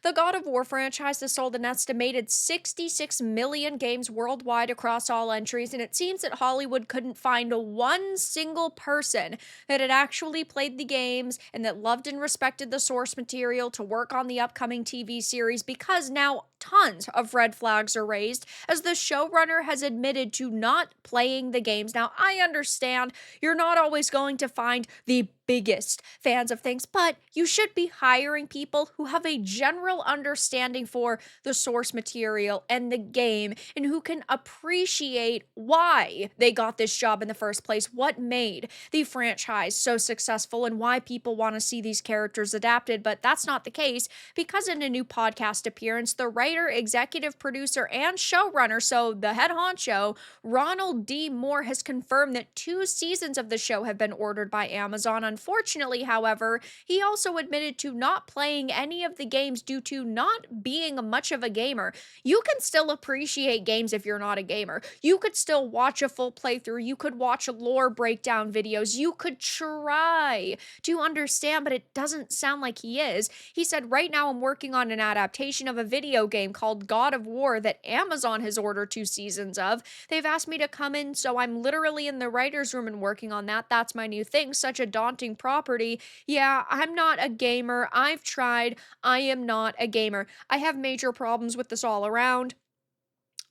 The God of War franchise has sold an estimated 66 million games worldwide across all entries, and it seems that Hollywood couldn't find one single person that had actually played the games and that loved and respected the source material to work on the upcoming TV series because now tons of red flags are raised as the showrunner has admitted to not playing the games. Now, I understand you're not always going to find the biggest fans of things, but you should be hiring people who have a general understanding for the source material and the game and who can appreciate why they got this job in the first place, what made the franchise so successful, and why people want to see these characters adapted. But that's not the case because in a new podcast appearance, the writer, executive producer, and showrunner, so the head honcho, Ronald D. Moore, has confirmed that 2 seasons of the show have been ordered by Amazon. Unfortunately, however, he also admitted to not playing any of the games due to not being much of a gamer. You can still appreciate games if you're not a gamer. You could still watch a full playthrough. You could watch lore breakdown videos. You could try to understand, but it doesn't sound like he is. He said, right now I'm working on an adaptation of a video game called God of War that Amazon has ordered 2 seasons of. They've asked me to come in, so I'm literally in the writer's room and working on that. That's my new thing. Such a daunting property. Yeah, I'm not a gamer. I've tried. I am not a gamer. I have major problems with this all around.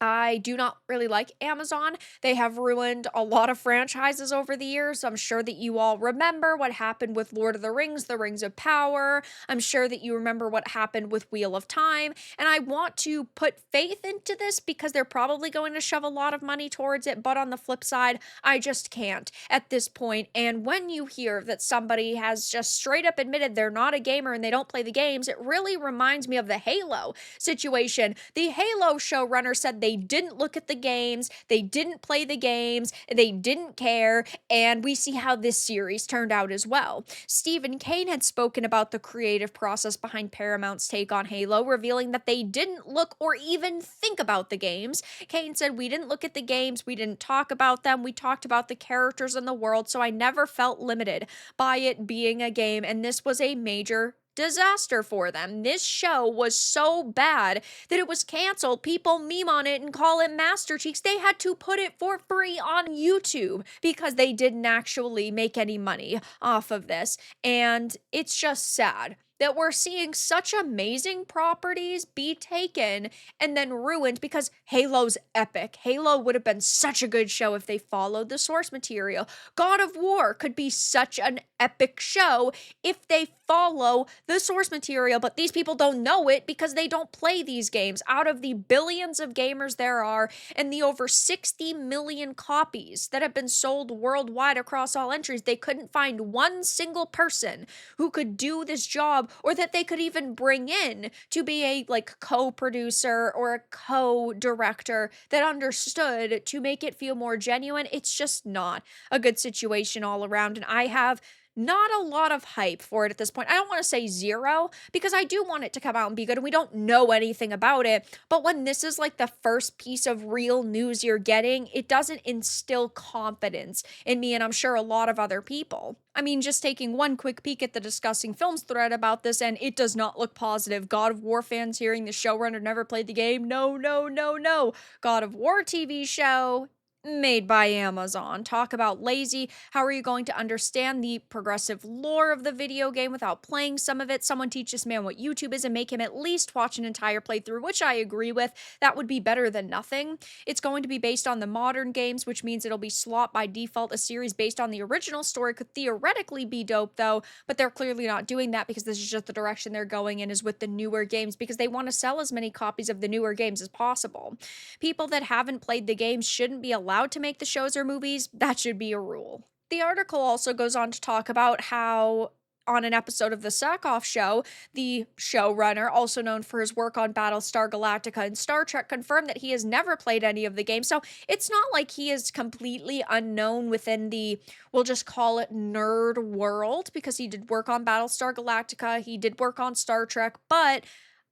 I do not really like Amazon. They have ruined a lot of franchises over the years. I'm sure that you all remember what happened with Lord of the Rings, The Rings of Power. I'm sure that you remember what happened with Wheel of Time. And I want to put faith into this because they're probably going to shove a lot of money towards it. But on the flip side, I just can't at this point. And when you hear that somebody has just straight up admitted they're not a gamer and they don't play the games, it really reminds me of the Halo situation. The Halo showrunner said they didn't look at the games, they didn't play the games, they didn't care, and we see how this series turned out as well. Stephen Kane had spoken about the creative process behind Paramount's take on Halo, revealing that they didn't look or even think about the games. Kane said, "We didn't look at the games, we didn't talk about them, we talked about the characters in the world, so I never felt limited by it being a game, and this was a major disaster for them. This show was so bad that it was canceled. People meme on it and call it Master Cheeks. They had to put it for free on YouTube because they didn't actually make any money off of this. And it's just sad that we're seeing such amazing properties be taken and then ruined because Halo's epic. Halo would have been such a good show if they followed the source material. God of War could be such an epic show if they follow the source material, but these people don't know it because they don't play these games. Out of the billions of gamers there are and the over 60 million copies that have been sold worldwide across all entries, they couldn't find one single person who could do this job or that they could even bring in to be a co-producer or a co-director that understood to make it feel more genuine. It's just not a good situation all around, and I have not a lot of hype for it at this point. I don't want to say zero because I do want it to come out and be good and we don't know anything about it. But when this is like the first piece of real news you're getting, it doesn't instill confidence in me and I'm sure a lot of other people. I mean, just taking one quick peek at the Discussing Films thread about this, and it does not look positive. God of War fans hearing the showrunner never played the game. No, no, no, no. God of War TV show made by Amazon. Talk about lazy. How are you going to understand the progressive lore of the video game without playing some of it? Someone teach this man what YouTube is and make him at least watch an entire playthrough, which I agree with. That would be better than nothing. It's going to be based on the modern games, which means it'll be slot by default. A series based on the original story could theoretically be dope though, but they're clearly not doing that because this is just the direction they're going in is with the newer games because they want to sell as many copies of the newer games as possible. People that haven't played the games shouldn't be allowed to make the shows or movies. That should be a rule. The article also goes on to talk about how on an episode of the Sackhoff Show, the showrunner, also known for his work on Battlestar Galactica and Star Trek, confirmed that he has never played any of the games. So it's not like he is completely unknown within the, we'll just call it nerd world, because he did work on Battlestar Galactica, he did work on Star Trek, but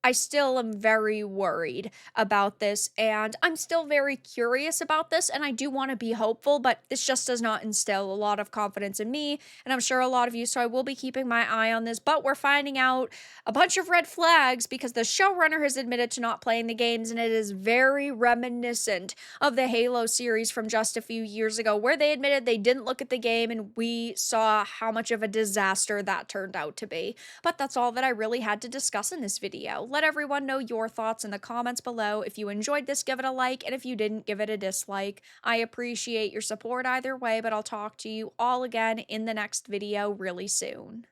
I still am very worried about this, and I'm still very curious about this, and I do want to be hopeful, but this just does not instill a lot of confidence in me, and I'm sure a lot of you, so I will be keeping my eye on this, but we're finding out a bunch of red flags because the showrunner has admitted to not playing the games, and it is very reminiscent of the Halo series from just a few years ago, where they admitted they didn't look at the game, and we saw how much of a disaster that turned out to be. But that's all that I really had to discuss in this video. Let everyone know your thoughts in the comments below. If you enjoyed this, give it a like, and if you didn't, give it a dislike. I appreciate your support either way, but I'll talk to you all again in the next video really soon.